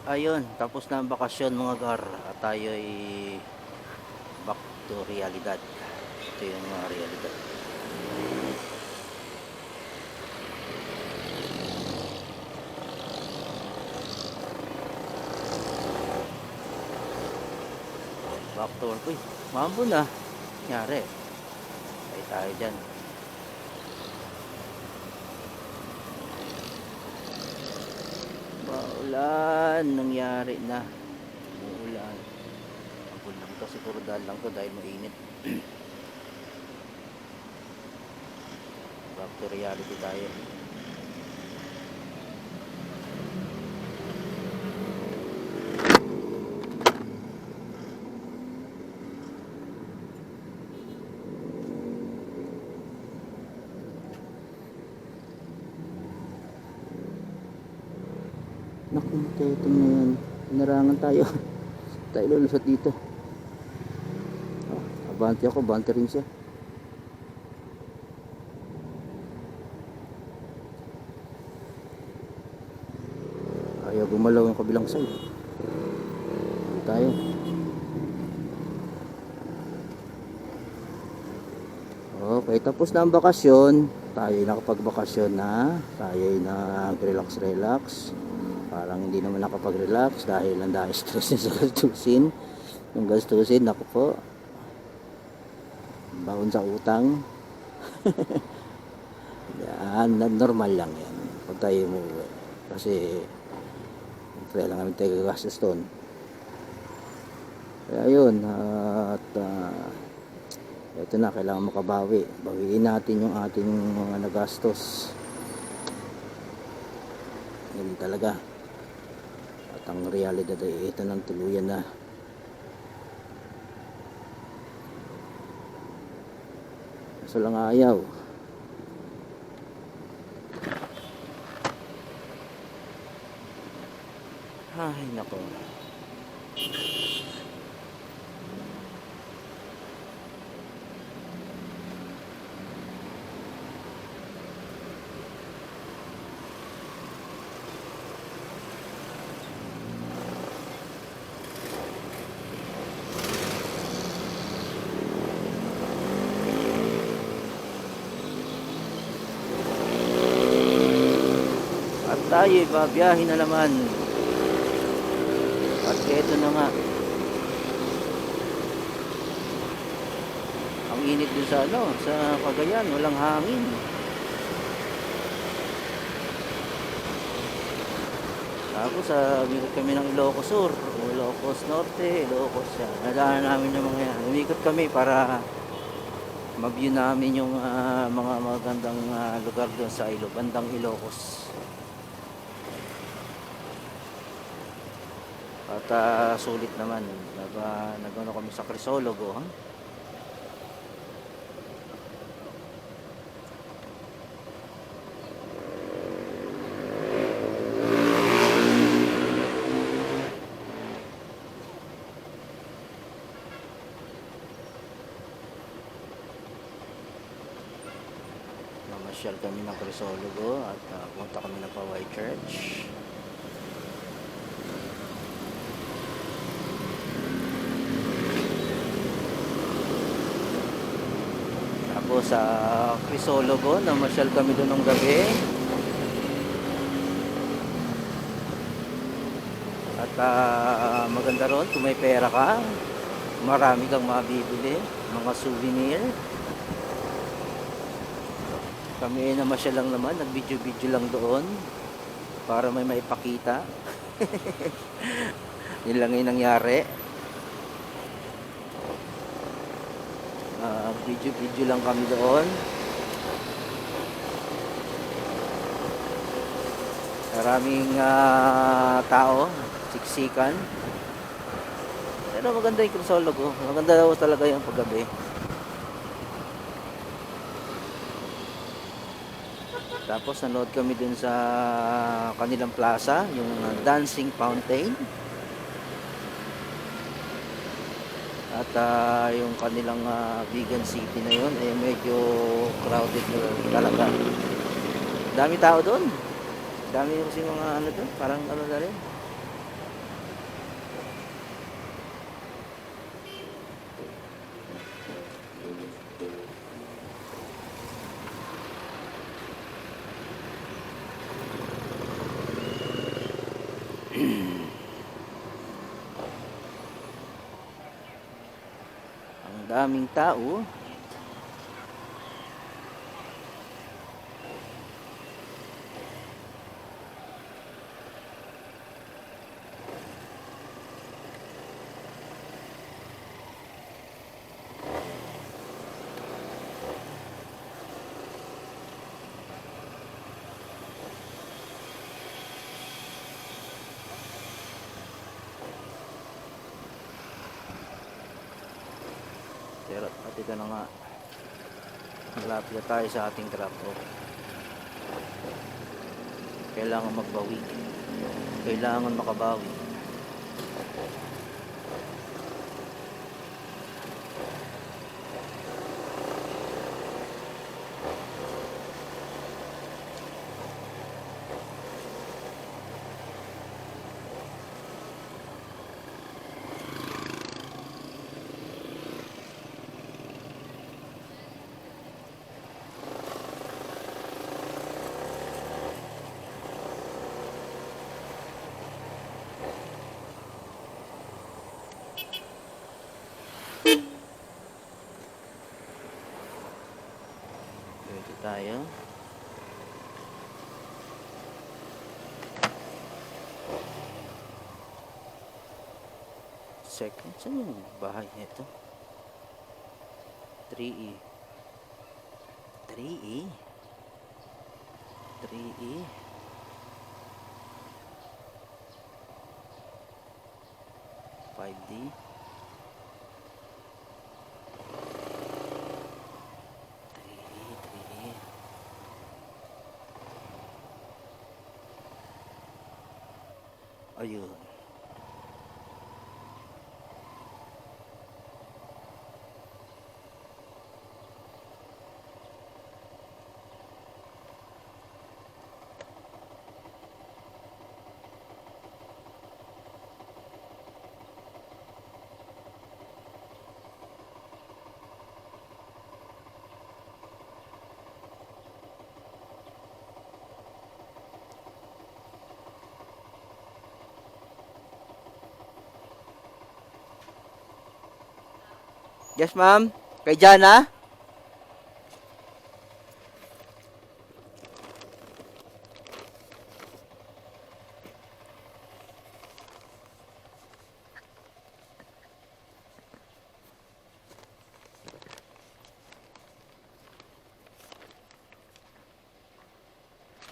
Ayun, tapos na ang bakasyon mga gar. At tayo ay back to realidad. Ito yung mga realidad. Back to work. Uy, mambo na. Nangyari. Tayo dyan. Maulan. Nangyari na. Maulan. Ampun lang to. Siguro dahil lang to dahil mainit. Back to reality tayo. Naku, ito na yan. Pinarangan tayo. Tayo lulusot dito. Abante ako, abante rin siya. Ayaw gumalaw yung kabilang side. Tayo. Okay, tapos na ang bakasyon. Tayo ay nakapagbakasyon na. Tayo ay nag-relax. Parang hindi naman nakapag-relax dahil ang dahil stress niya sa gastusin. Yung gastusin, naku po. Baon sa utang. Yan, normal lang yan. Pag tayo umuwi. Kasi, kaya lang kami tayo gagastos doon. Kaya yun, at ito na, kailangan makabawi. Bawiin natin yung ating mga nagastos. Yun talaga. At ang realidad ay ito ng tuluyan na. Kaso lang ayaw. Ay, nako. At tayo babiyahin na naman. At eto na nga. Ang init din sa Cagayan, walang hangin. Tapos umikot kami ng Ilocos Sur, Ilocos Norte, Ilocos. Nadaanan namin yung mga yan. Umikot kami para ma-view namin yung mga magandang lugar doon sa bandang Ilocos. At sulit naman. Nag-ano kami sa Crisologo. Namasyal kami ng Crisologo at punta kami ng Paway Church. Tapos sa Crisologo, namasyal kami doon ng gabi. At maganda ron kung may pera ka. Marami kang mabibili, mga souvenir. Kami ay namasyal lang naman, nag-video lang doon para may maipakita. Yun lang yung nangyari. Video lang kami doon. Maraming tao, siksikan. Pero maganda yung Crisologo. Maganda daw talaga yung paggabi. Tapos nanood kami dun sa kanilang plaza, yung dancing fountain. At yung kanilang vegan city na yun ay medyo crowded na talaga. Dami tao doon. Dami kasi mga doon, parang na rin. daming tao. Pero at ito na nga, malapit na tayo sa ating trapor. Kailangan magbawi, kailangan makabawi. Dito tayo. Second, saan yung bahay nito? 3E 3E 3E 5D 3E ayun. Yes, ma'am. Kay Jana?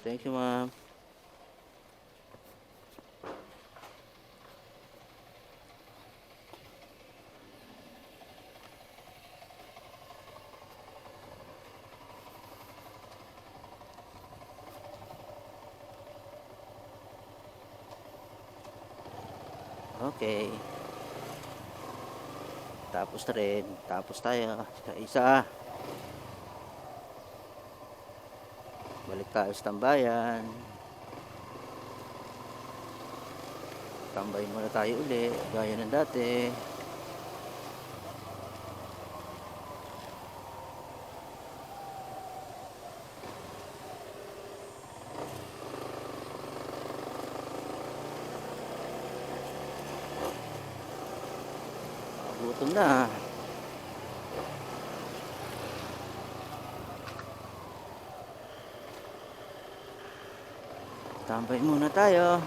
Thank you, ma'am. Okay. Tapos na rin. Tapos tayo. Sa isa. Balik tayo sa tambayan. Tambayin muna tayo uli. Gaya ng dati. Gutom na. Tambay muna tayo.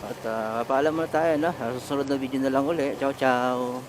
At paalam muna tayo, no? Sa susunod na video na lang uli. Ciao, ciao.